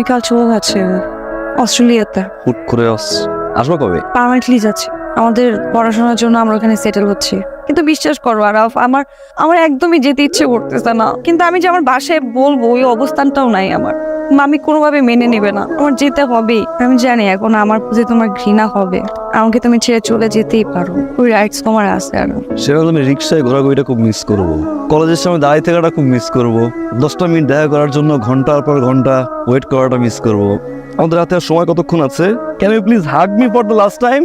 আমি কাল চলে যাচ্ছি অস্ট্রেলিয়াতে। হুট করে আসবো কবে? পার্মানেন্টলি যাচ্ছি, আমাদের পড়াশোনার জন্য আমরা ওখানে সেটেল হচ্ছি। কিন্তু বিশ্বাস করো আরাফ, আমার আমার একদমই যেতে ইচ্ছে করতেছে না। কিন্তু আমি যে আমার বাসায় বলবো ওই অবস্থানটাও নাই আমার। মামি কোনোভাবে মেনে নেবে না, আমার যেতে হবেই। আমি জানি এখন আমার প্রতি তোমার ঘৃণা হবে, আমাকে তুমি ছেড়ে চলে যেতেই পারো, ওই রাইটস তোমার আছে। আরো সেরকম আমি রিক্সায় ঘোরাঘুরিটা খুব মিস করবো, কলেজের সময় দাঁড়িয়ে থাকাটা খুব মিস করবো, 10টা মিনিট দেখা করার জন্য ঘন্টার পর ঘন্টা ওয়েট করাটা মিস করবো। আমাদের হাতে আর সময় কতক্ষণ আছে? Can you please hug me for the last time?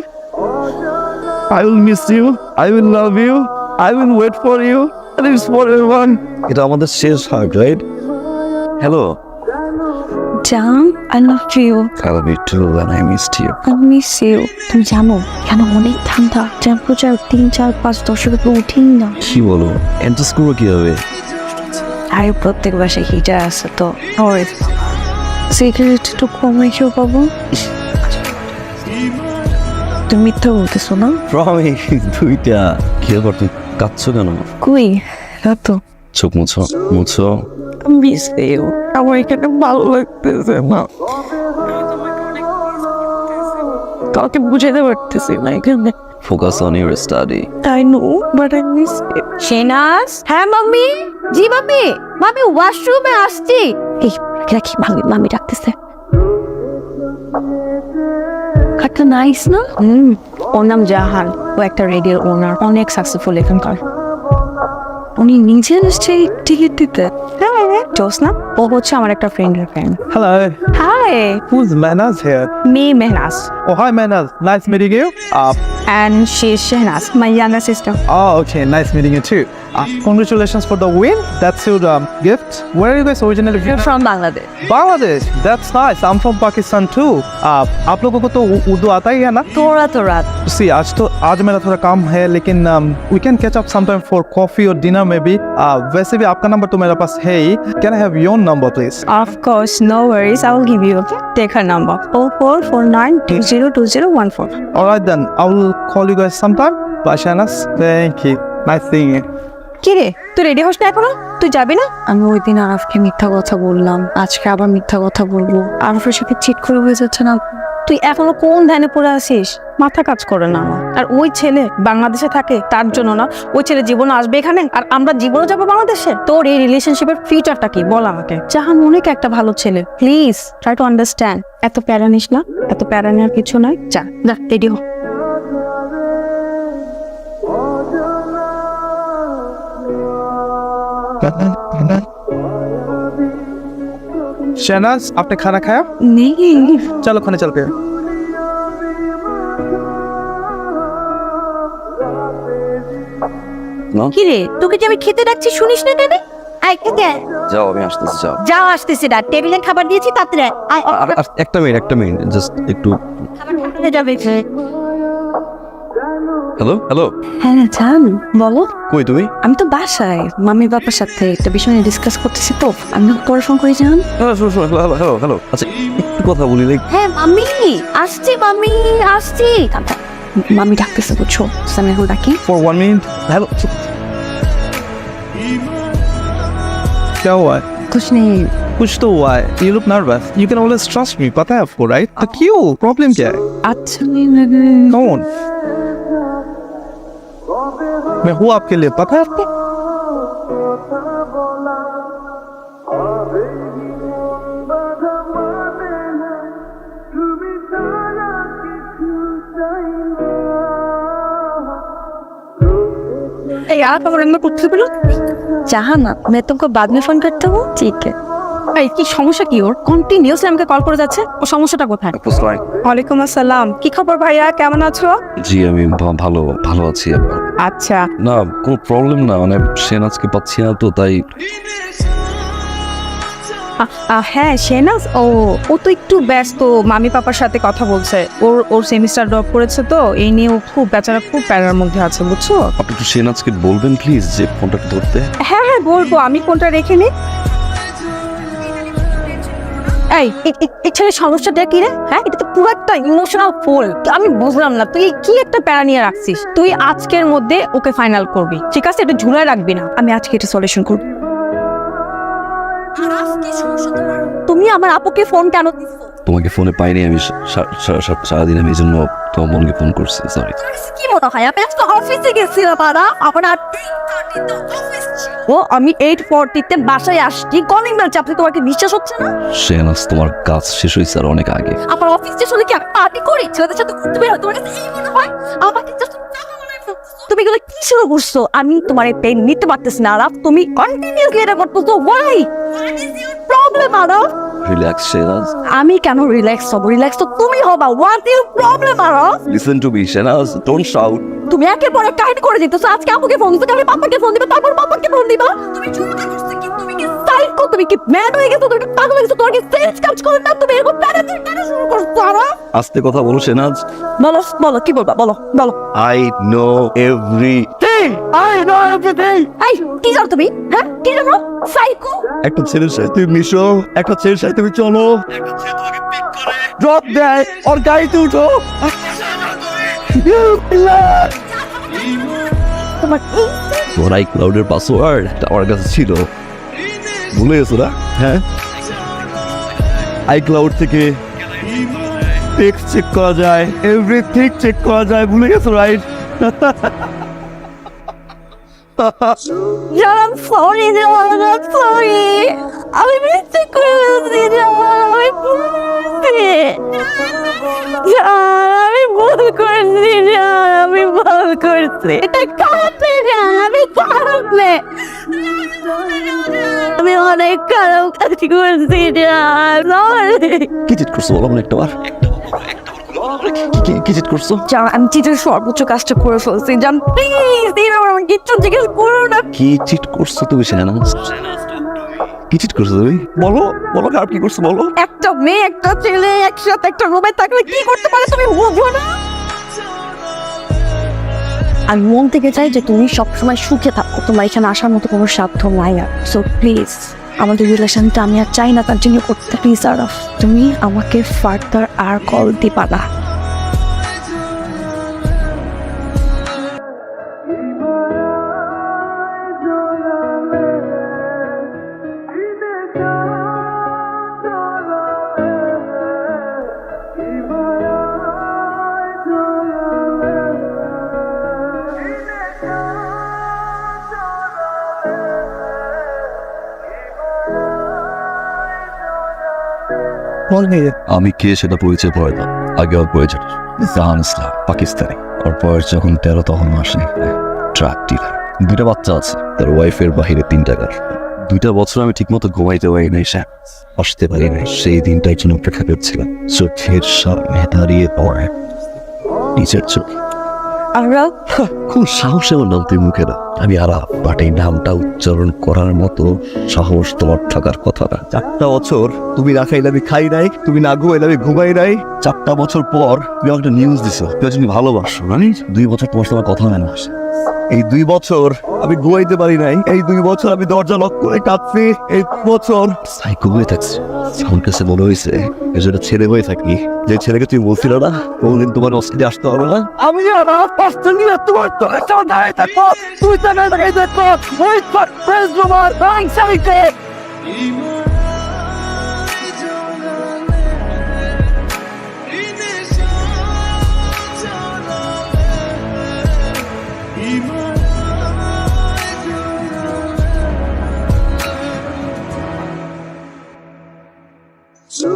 I will miss you, I will love you, I will wait for you, and it's for everyone. এটা আমাদের শেষ হাগ, রাইট? হ্যালো। জান, I love you. I love you too, and I missed you. I miss you. তুমি জানো কেন অনেক ঠান্ডা, temperature 3-4-5-10 উঠেই না। কি বলো? অ্যাডজাস্ট করবো কিভাবে? আর প্রত্যেক বাসায় হিটার আছে তো। সিগারেট একটু কম রেখেও পাবো। তুমি মিথ্যা বলতেছো না? প্রমিস, দুইটা। কি ব্যাপার, তুমি কাঁদছো কেন? কই তো চোখ মুছো, মুছো। মিস ইউ, আমার এখানে ভালো লাগতেছে না। কাউকে বুঝাতে পারতেছি না এখানে। Focus on your study. I know, but I miss you. Shehnaz, হ্যাঁ মাম্মি। জি মাম্মি, মাম্মি ওয়াশরুমে আসছি। এই রাখি, মাম্মি ডাকতেছে। একটা নাইস না? ওর নাম জাহান, ও একটা রেডিওর ওনার, অনেক সাকসেসফুল এখানকার। উনি নিজে এসছে টিকিট দিতে? হ্যাঁ, জোসনা, ও হচ্ছে আমার একটা ফ্রেন্ডের friend. Hello, hi, who's Manaz here? Me Mehnaz, Oh, hi Manaz, nice meeting you. and she is Shehnaz, my younger sister. Oh, okay, nice meeting you too. Congratulations for the win. That's your gift. Where are you guys originally from? From Bangladesh. Bangladesh. That's nice. I'm from Pakistan too. आप लोगों को तो उर्दू आता ही है ना? थोड़ा See, आज मेरा थोड़ा काम है, लेकिन we can catch up sometime for coffee or dinner maybe. वैसे भी आपका नंबर तो मेरे पास है ही. Can I have your number please? Of course, no worries, I will give you, okay? Take her number, 0449202014. Alright then, I will call you guys sometime. Bye, Shanas. Thank you. Nice seeing you. কি রে, তুই ready হস না এখনো? তুই যাবি না? আমি ওই দিন আরফকে মিথ্যা কথা বললাম, আজকে আবার মিথ্যা কথা বলবো। আরফের সাথে চিট করে হয়ে যাচ্ছে না। তুই এখনো কোন ধ্যানে পড়ে আসিস? মাথা কাজ করে না আমার। আর ওই ছেলে বাংলাদেশে থাকে, তার জন্য না ওই ছেলে জীবনে আসবে এখানে, আর আমরা জীবনে যাবো বাংলাদেশে। তোর এই রিলেশনশিপের ফিউচারটা কি বল আমাকে। জাহান অনেক একটা ভালো ছেলে, প্লিজ ট্রাই টু আন্ডারস্ট্যান্ড। এত প্যারা নিস না, এত প্যারা নেওয়ার কিছু নয়। যা যা রেডি হ। शहनाज, आपने खाना खाया? নেই। चलो खाने चलते हैं। কি রে, তোকে যে আমি খেতে ডাকছি শুনিস না কেন? আয় খেতে আয়। যাও, আমি আসতেছি, যাও। যাও, আসতেছি না, টেবিলে খাবার দিয়েছি, তাড়াতাড়ি আয়। আয়, আর একটা মিনিট, জাস্ট একটু। খাবার ঠান্ডা হয়ে যাবে। হ্যালো। হ্যাঁ জান, বলো। কই তুমি? আমি তো বাসায় মাম্মি বাবার সাথে একটা বিষয় নিয়ে ডিসকাস করতেছি, তো আমি পরে ফোন করে জান। হ্যালো। আচ্ছা, একটু কথা বলি। হ্যাঁ মাম্মি আসছি, মাম্মি আসছি। মাম্মি ডাকতেছে বুঝছো, আমি এখন ডাকি। For 1 minute. हेलो। क्या हुआ है? कुछ नहीं। कुछ तो हुआ है. You look nervous. You can always trust me. पता है आपको, right? तो क्यों? Problem क्या है? अच्छा नहीं लगे। कौन? मैं हूँ आपके लिए, पता है आपको? यार खबर में कुछ भी बोलो। জাহান, मैं तुमको बाद में फोन करता हूँ, ठीक है? এই কি সমস্যা কি ওর? কন্টিনিউয়াসলি আমাকে কল করে যাচ্ছে, ও সমস্যাটা কোথায়? ওয়ালাইকুম আসসালাম, কি খবর ভাইয়া, কেমন আছো? জি, আমি ভালো আছি। আচ্ছা, না, কোনো প্রবলেম না, মানে শেনাজকে পাচ্ছি না তো, তাই। হ্যাঁ শেনাজ, ও তো একটু ব্যস্ত, মামি পাপার সাথে কথা বলছে। ওর সেমিস্টার ড্রপ করেছে তো, এই নিয়ে ও বেচারা খুব প্যারার মধ্যে আছে, বুঝছো? আপনি একটু শেনাজকে বলবেন প্লিজ যে ফোনটা ধরতে। হ্যাঁ বলবো, আমি ফোনটা রেখে নি। এই ছেলের সমস্যাটা কি রে? হ্যাঁ, এটা তো পুরো একটা ইমোশনাল ফুল। আমি বুঝলাম না তুই কি একটা প্যারা নিয়ে রাখছিস। তুই আজকের মধ্যে ওকে ফাইনাল করবি, ঠিক আছে? এটা ঝুলায় রাখবি না। আমি আজকে এটা সলিউশন করব। তুমি তুমি আমার আপুকে ফোন কেন দিছো? তোমাকে ফোনে পাইনি আমি সারাদিন, আমি এই জন্য তোমার বোনকে ফোন করছি, সরি। কি মনে হয় আমি আজকে অফিসে গেছিলাম আর আমার 8:30 অফিস ছিল। ও আমি 8:40 বাসায় আসছি, কলিং বেল চাপতে তোমাকে বিশ্বাস হচ্ছে না? শেহনাজ, তোমার কাজ শেষ হয়েছে আর অনেক আগে। আমার অফিস শেষ হলে কি আমি পার্টি করি? ছেলেদের সাথে ঘুরতে বের হয়, তোমার কাছে এই মনে হয়? আমাকে just টাকা বানায় ফেলতেছো। তুমি এগুলো কি শুরু করছো? আমি তোমার এই পেন নিতে পারতেছি না আরাফ, তুমি কন্টিনিউয়াসলি এটা করতেছো। Why? What is your problem Araf? Relax Shehnaz, আমি কেন রিল্যাক্স হব? রিল্যাক্স তো তুমি হবা। What is your problem Araf? Listen to me Shehnaz, don't shout. তুমি একের পর এক কাহিনী করে দিতেছো। আজকে আপুকে ফোন দিতে, কালকে পাপাকে ফোন দিবে, তারপর পাপাকে ফোন দিবা। তুমি চুপটা করছো কি? তুমি কি সাইকো? তুমি কি ম্যাড হয়ে গেছো? তুমি কি পাগল হয়ে গেছো? তোমার কি সেন্স কাজ করে না? তুমি এরকম প্যারাডাইস কেন শুরু করছো আরাফ? আস্তে কথা বলো শেহনাজ। বলো বলো, কি বলবা? বলো বলো। I know everything. I know everything. এই কি জানো তুমি? হ্যাঁ কি জানো? সাইকো। একটা ছেলের সাথে তুমি মিশো, একটা ছেলের সাথে তুমি চলো, একটা ছেলে তোমাকে পিক করে ড্রপ দেয় ওর গাড়িতে উঠো। তোমার তোর iCloud-এর পাসওয়ার্ড আমার কাছে ছিল, ভুলে গেছো না? হ্যাঁ, iCloud থেকে টেক্সট চেক করা যায়, এভরিথিং চেক করা যায়, ভুলে গেছো রাইট? জান, সরি জান, সরি। আমি মিথ্যে করে বলছি জান, আমি বলছি। জান, আমি ভুল করছি জান, আমি ভুল করছি। এটা খারাপ মেয়ে জান, আমি খারাপ মেয়ে। আমি অনেক খারাপ কাজ করছি জান, সরি। কি চিট করছো বলো মানে একটা বার? কি চিট করছো? জান, আমি চিটের সর্বোচ্চ কাজটা করে ফেলছি জান, প্লিজ আমার কিচ্ছু জিজ্ঞেস করো না। কি চিট করছো তুমি শেহনাজ? কি চিট করছো তুমি? বলো বলো, খারাপ কি করছো বলো? একটা মেয়ে একটা ছেলে একসাথে একটা রুমে থাকলে কি করতে পারে তুমি বুঝো না? আমি মন থেকে চাই যে তুমি সবসময় সুখে থাকো, তোমার এখানে আসার মতো কোনো সাধ্য নাই আর। সো প্লিজ আমাদের রিলেশনটা আমি আর চাই না কন্টিনিউ করতে। প্লিজ আরাফ, তুমি আমাকে ফার্দার আর কল দিবা না। আমি কে সেটা পরিচয় পড়ে না, আগে ওর পরিচয় জাহান ইসলাম, পাকিস্তানি। ওর বয়স যখন 13 তখন আসে ট্রাক ডিলার, 2টা বাচ্চা আছে, তার ওয়াইফের বাহিরে 3টা গার। 2টা বছর আমি ঠিকমতো ঘুমাইতে পারি নাই, আসতে পারি নাই। সেই দিনটাই জন্য অপেক্ষা করছিলাম। চোখের সামনে দাঁড়িয়ে পড়ে নিচের চোখ। আরাফ, খুব সাহসে আমার নাম তুই মুখে না। আমি আরাফ, বাট এই নামটা উচ্চারণ করার মতো সাহস তোমার থাকার কথা না। 4টা বছর তুমি না খাইলে আমি খাই নাই, তুমি না ঘুমাইলে আমি ঘুমাই নাই। 4টা বছর পর তুমি আমাকে নিউজ দিছো তুমি ভালোবাসো, জানিস? 2 বছর তোমার সাথে কথা হয় না। এই 2 বছর আমি ঘুমাইতে পারি নাই, এই 2 বছর আমি দরজা লক করে কাঁদছি, এই 2 বছর সাইকো হয়ে থাকছি। আমার কাছে মনে হয়েছে যেটা ছেলে হয়ে থাকি, যে ছেলেকে তুমি বলছিল না কোনদিন তোমার অস্ট্রেলি আসতে হবে না। আমি তোমার দাঁড়িয়ে থাকবো, তুই দাঁড়িয়ে থাকবো, ওই প্রেস তোমার সাইকে। So